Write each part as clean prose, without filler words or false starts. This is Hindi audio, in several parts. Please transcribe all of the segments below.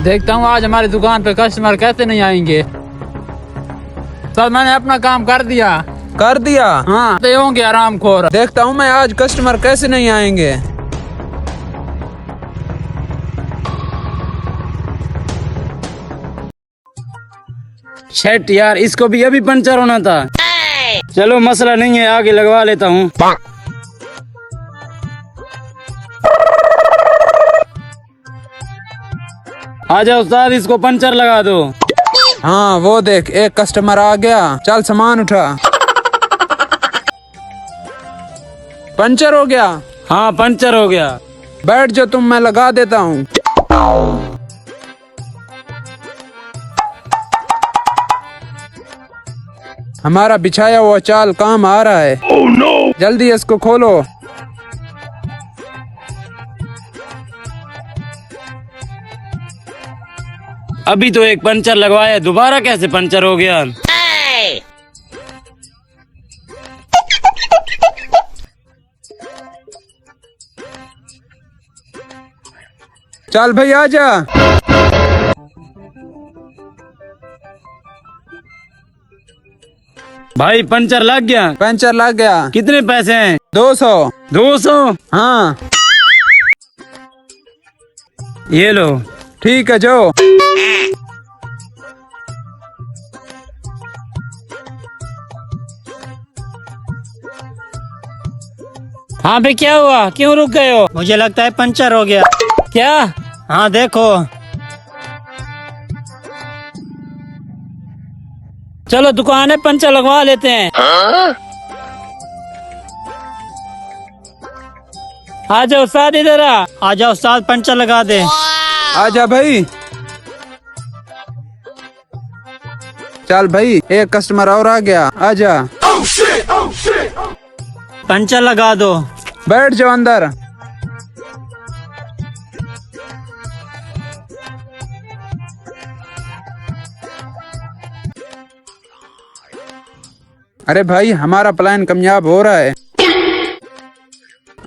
देखता हूँ आज हमारी दुकान पे कस्टमर कैसे नहीं आएंगे। सर मैंने अपना काम कर दिया। कर दिया? हाँ तो होंगे आराम खोर। देखता हूँ मैं आज कस्टमर कैसे नहीं आएंगे। शेट यार, इसको भी अभी पंचर होना था। चलो मसला नहीं है, आगे लगवा लेता हूँ। आ जाओ उस्ताद, इसको पंचर लगा दो। हाँ वो देख, एक कस्टमर आ गया। चल सामान उठा। पंचर हो गया? हाँ पंचर हो गया। बैठ जो तुम, मैं लगा देता हूँ। हमारा बिछाया हुआ चाल काम आ रहा है। oh, no! जल्दी इसको खोलो। अभी तो एक पंचर लगवाया, दोबारा कैसे पंचर हो गया? चल भाई आजा। भाई पंचर लग गया। पंचर लग गया। कितने पैसे हैं? 200। 200? हाँ ये लो। ठीक है जो। हाँ भाई क्या हुआ, क्यों रुक गए हो? मुझे लगता है पंचर हो गया। क्या? हाँ देखो। चलो दुकान है, पंचर लगवा लेते हैं। आ जाओ उस्ताद, इधर आ जाओ उस्ताद, पंचर लगा दे। आजा भाई। चल भाई, एक कस्टमर और आ गया, आजा। पंचर लगा दो। बैठ जाओ अंदर। अरे भाई हमारा प्लान कामयाब हो रहा है।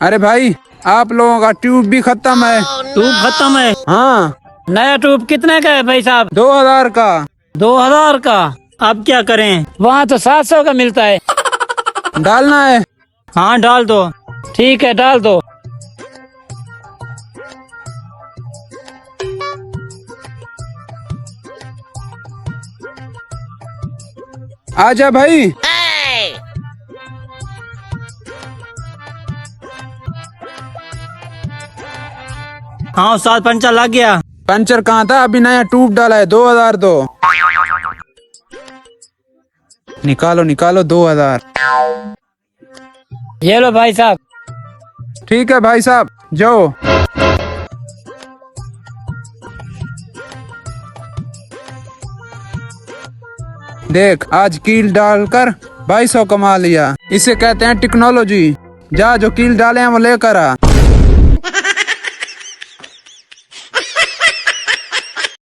अरे भाई आप लोगों का ट्यूब भी खत्म है। ट्यूब खत्म है? हाँ। नया ट्यूब कितने का है भाई साहब? 2000 का। 2000 का? अब क्या करें? वहाँ तो 700 का मिलता है। डालना है? हाँ डाल दो। ठीक है डाल दो। आजा भाई। हाँ उस्ताद, पंचर लग गया। पंचर कहाँ था, अभी नया ट्यूब डाला है। 2000 दो। निकालो निकालो 2000। ये लो भाई साहब। ठीक है भाई साहब, जाओ। देख आज कील डालकर 2200 कमा लिया। इसे कहते हैं टेक्नोलॉजी। जा जो कील डाले हैं वो लेकर आ।